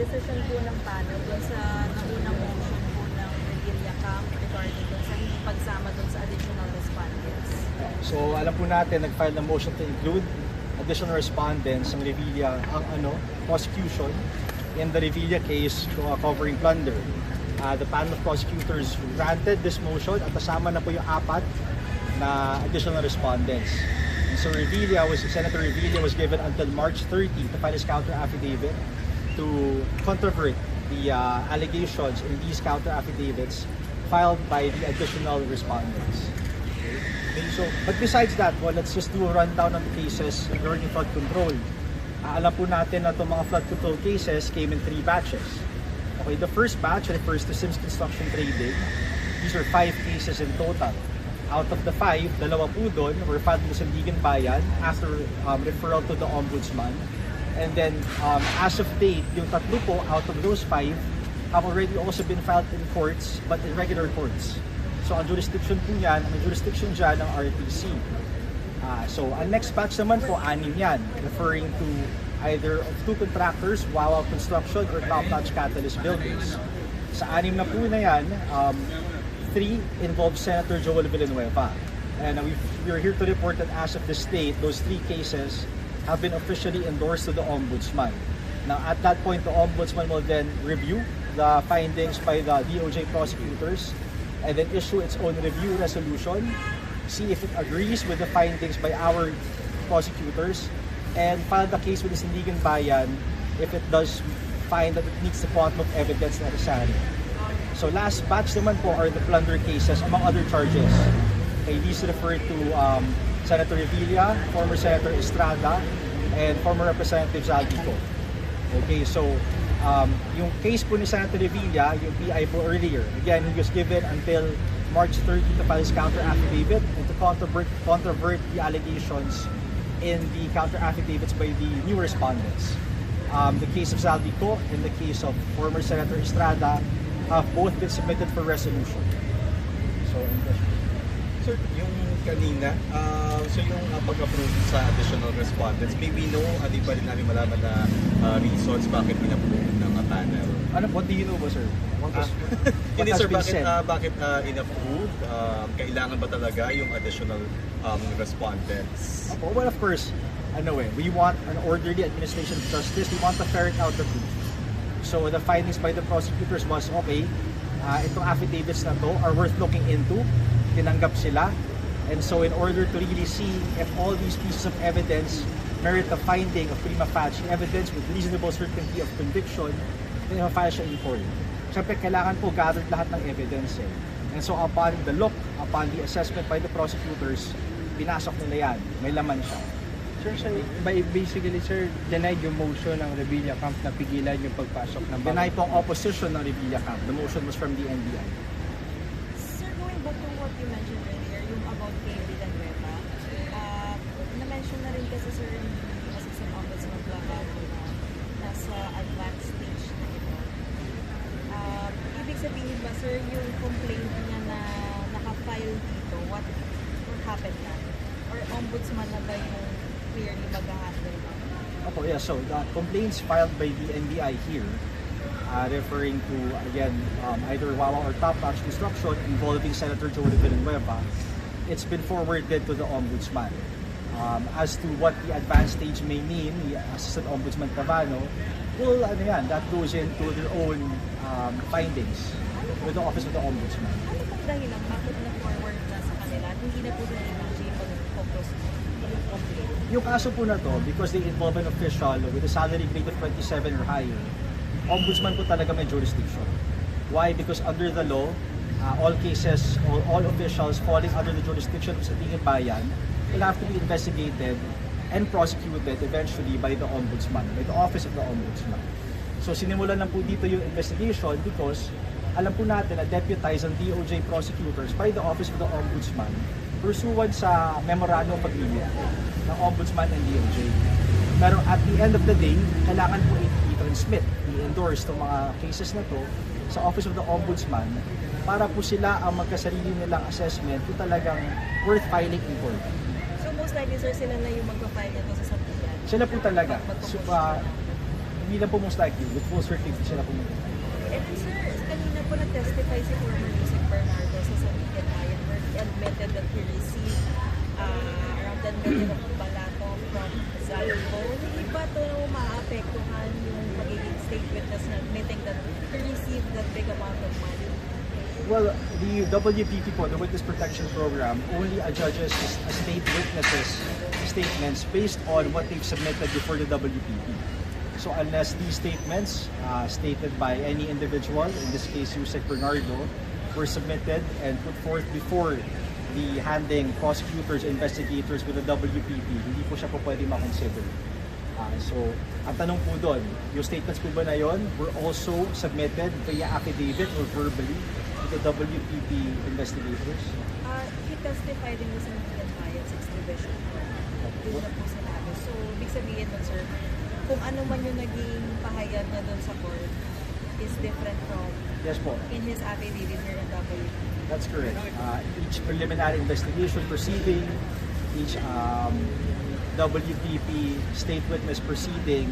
decision po ng panel dun sa naunang motion po ng Revilla Camp regarding dun sa hindi pagsama dun sa additional respondents? So alam po natin, nag-file na motion to include additional respondents ng Revilla, prosecution in the Revilla case covering plunder. The panel of prosecutors granted this motion at kasama na po yung 4 na additional respondents. And so Senator Revilla was given until March 30 to file his counter affidavit to controvert the allegations in these counter affidavits filed by the additional respondents. Okay, so, but besides that, well, let's just do a rundown of the cases regarding flood control. Alam po natin na itong mga flood control cases came in 3 batches. Okay, the first batch refers to Sims Construction Trading. These are 5 cases in total. Out of the 5, 2 po doon were filed in Sandigan Bayan after referral to the Ombudsman. And then, as of date, yung 3 po out of those 5 have already also been filed in courts, but in regular courts. So, ang jurisdiction po yan, ang jurisdiction dyan ng RTC. So, ang next batch naman po, 6 yan, referring to either of 2 contractors, Wawa Construction or Top Notch Catalyst Builders. Sa 6 na po na yan, 3 involve Senator Joel Villanueva. And we're here to report that as of this date, those 3 cases have been officially endorsed to the Ombudsman. Now, at that point, the Ombudsman will then review the findings by the DOJ prosecutors and then issue its own review resolution, see if it agrees with the findings by our prosecutors, and file the case with the Sandigan Bayan if it does find that it meets the quantum of evidence necessary. So last batch naman po are the plunder cases among other charges. Okay, these refer to Senator Revilla, former Senator Estrada, and former Representative Zaldico. Okay, so yung case po ni Senator Revilla, yung PI po earlier, again, he was given until March 30 to file his counter affidavit and to controvert the allegations in the counter affidavits by the new respondents. The case of Zaldico and the case of former Senator Estrada have both been submitted for resolution. So, sir, yung kanina, so yung pag-approve sa additional respondents, maybe no, hindi pa rin namin malaman na reasons bakit in-approve ng panel. what do you know ba, sir? Hindi sir, bakit in-approve? Kailangan ba talaga yung additional respondents? Well, of course, we want an orderly administration of justice. We want to ferret out the truth. So the findings by the prosecutors was, okay, itong affidavits na to are worth looking into, tinanggap sila, and so in order to really see if all these pieces of evidence merit the finding of prima facie evidence with reasonable certainty of conviction, then ma-file siya in court. Siyempre, kailangan po gathered lahat ng evidence eh. And so upon the assessment by the prosecutors, pinasok nila yan, may laman siya. Sir, basically, sir, denied yung motion ng Revilla Camp na pigilan yung pagpasok ng Denied po ang opposition ng Revilla Camp. The motion was from the NBI. Sir, going back to what you mentioned earlier, yung about kay Villanueva, na-mention na rin kasi sir yung Assistant Ombudsman Plagado na nasa advanced stage na ito. Ibig sabihin ba sir, yung complaint niya na naka-file dito, what happened na? Or Ombudsman na ba yung clearly mag-handle? Yeah, so the complaints filed by the NBI here, referring to, again, either Wawa or Top Notch Construction involving Senator Joel Villanueva, it's been forwarded to the Ombudsman. As to what the advanced stage may mean, the Assistant Ombudsman Cavano, well, that goes into their own findings with the Office of the Ombudsman. Ano pong dahilan bakit na-forward na sa kanila? Hindi na po sa DOJ pag-focus yung complaint? Yung kaso po na to, because they involve an official with a salary grade of 27 or higher, Ombudsman po talaga may jurisdiction. Why? Because under the law, all cases, all officials falling under the jurisdiction of Sandigan Bayan will have to be investigated and prosecuted eventually by the Ombudsman, by the Office of the Ombudsman. So sinimulan lang po dito yung investigation because alam po natin na deputized ang DOJ prosecutors by the Office of the Ombudsman pursuant sa memorandum of agreement ng Ombudsman and DOJ. Pero at the end of the day, kailangan po i-transmit, i-endorse itong mga cases na to sa Office of the Ombudsman para po sila ang magkasarili nilang assessment kung talagang worth filing in court. So most likely sir, sila na yung magpa-file nito sa Sandigan? Sila po talaga. So, Hindi lang po most likely, with full certainty sila pumunta. And sir, kanina po na-testify si former Yusek Bernardo sa San Miguel Bayan where he admitted that he received around 10 million of balato from Zalco. Hindi ba ito maapektuhan yung magiging state witness na admitting that he received that big amount of money? Well, the WPP po, the Witness Protection Program, only adjudges a state witnesses' statements based on what they've submitted before the WPP. So unless these statements stated by any individual, in this case Yusek Bernardo, were submitted and put forth before the handing prosecutors, investigators with the WPP, hindi po siya po pwede makonsider. So, ang tanong po doon, yung statements po ba na yun were also submitted via affidavit or verbally to the WPP investigators? He testified in the San Miguel Bayan 6th Division. Yun na po sinabi. So, ibig sabihin nun, sir, kung ano man yung naging pahayag niya doon sa court is different from Yes po, in his affidavit here in WPP. that's correct. Each preliminary investigation proceeding, each WPP state witness proceeding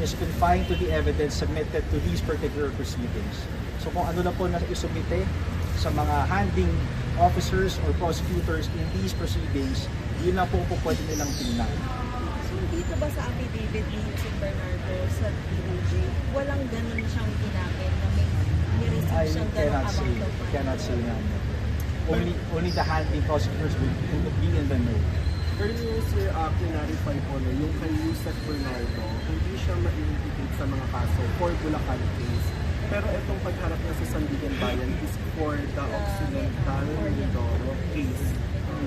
is confined to the evidence submitted to these particular proceedings. So kung ano na po na isumite sa mga handing officers or prosecutors in these proceedings, yun na po pwede nilang tingnan. So, dito ba sa affidavit ni Yusek Bernardo sa DOJ, walang ganun siyang ginamit na may nireceive I siyang ganung amount of money? cannot say na. Only the handing prosecutors will be in the know. Earlier, sir, clarify po na yung kay Yusek Bernardo, hindi siya ma-implicate sa mga kaso for Bulacan case. Pero itong pagharap niya sa San Miguel Bayan is for the Occidental Mindoro case.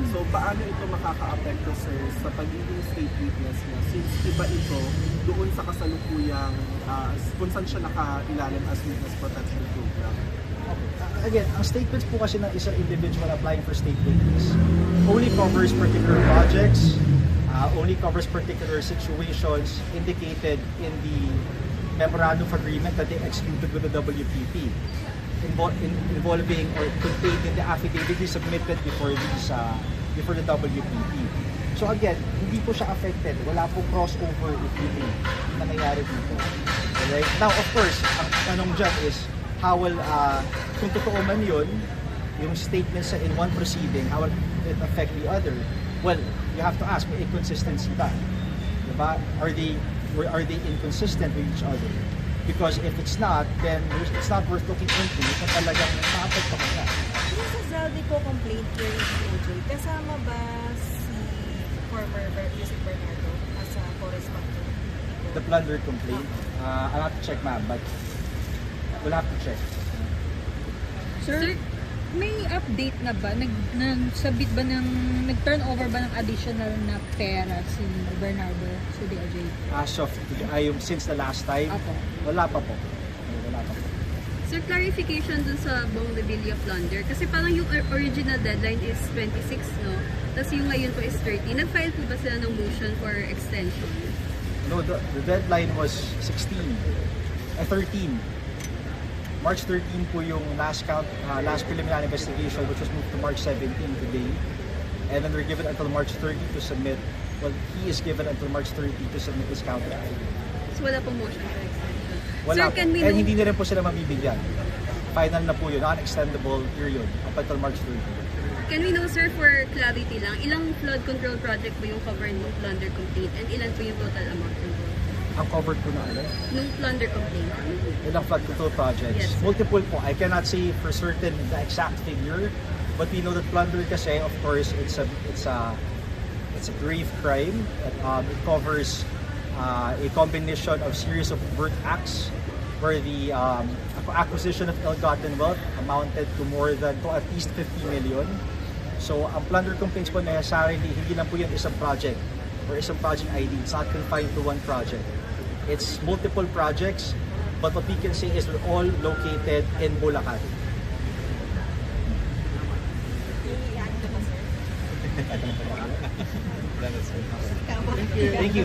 So, paano ito makaka-apekto, sir, sa pagiging state witness niya? Since iba ito doon sa kasalukuyang kung saan siya nakailalim as witness protection program. Again, ang statements po kasi ng isang individual applying for state witness only covers particular projects, only covers particular situations indicated in the memorandum of agreement that they executed with the WPP involving or contained in the affidavit they submitted before before the WPP. So again, hindi po siya affected. Wala po crossover if you will na nangyari dito. Alright? Now, of course, ang tanong dyan is how will, kung totoo man yun, yung statements in one proceeding, how will it affect the other? Well, you have to ask, may inconsistency ba? Diba? Are they inconsistent with each other? Because if it's not, then it's not worth looking into kung talagang ma-affect pa siya. Yung sa Zaldico complaint hearing ng DOJ, kasama ba si former Yusek Bernardo as a correspondent? The plunder complaint, I'll have to check ma'am, but we'll have to check. Sir, may update na ba? Nag-submit ba nag-turn over ba ng additional na pera si Bernardo sa DOJ? As of since the last time, Apo. wala pa po. Wala pa po. Sir, clarification dun sa Bong Revilla plunder. Kasi parang yung original deadline is 26, no? Tapos yung ngayon po is 30. Nag-file po ba sila ng motion for extension? No, the deadline was 13. March 13 po yung last preliminary investigation, which was moved to March 17 today. And then they're given until March 30 to submit. Well, he is given until March 30 to submit his counter affidavit. So wala pong motion for extension. Wala Sir, po. can we And know, hindi na rin po sila mabibigyan. Final na po yun, non-extendable period up until March 30. can we know, sir, for clarity lang, ilang flood control project po yung covered ng plunder complaint and ilan po yung total amount involved? Ang covered po na ano? Nung plunder complaint. Ilang flood control projects. Yes. Multiple po. I cannot say for certain the exact figure, but we know that plunder kasi, of course, it's a grave crime. It covers a combination of series of overt acts where the acquisition of ill-gotten wealth amounted to at least 50 million. So, ang plunder complaints po necessarily, hindi lang po yung isang project or isang project ID. It's not confined to one project. It's multiple projects, but what we can say is they're all located in Bulacan. I-ano ba, sir? That is Tama. Thank you.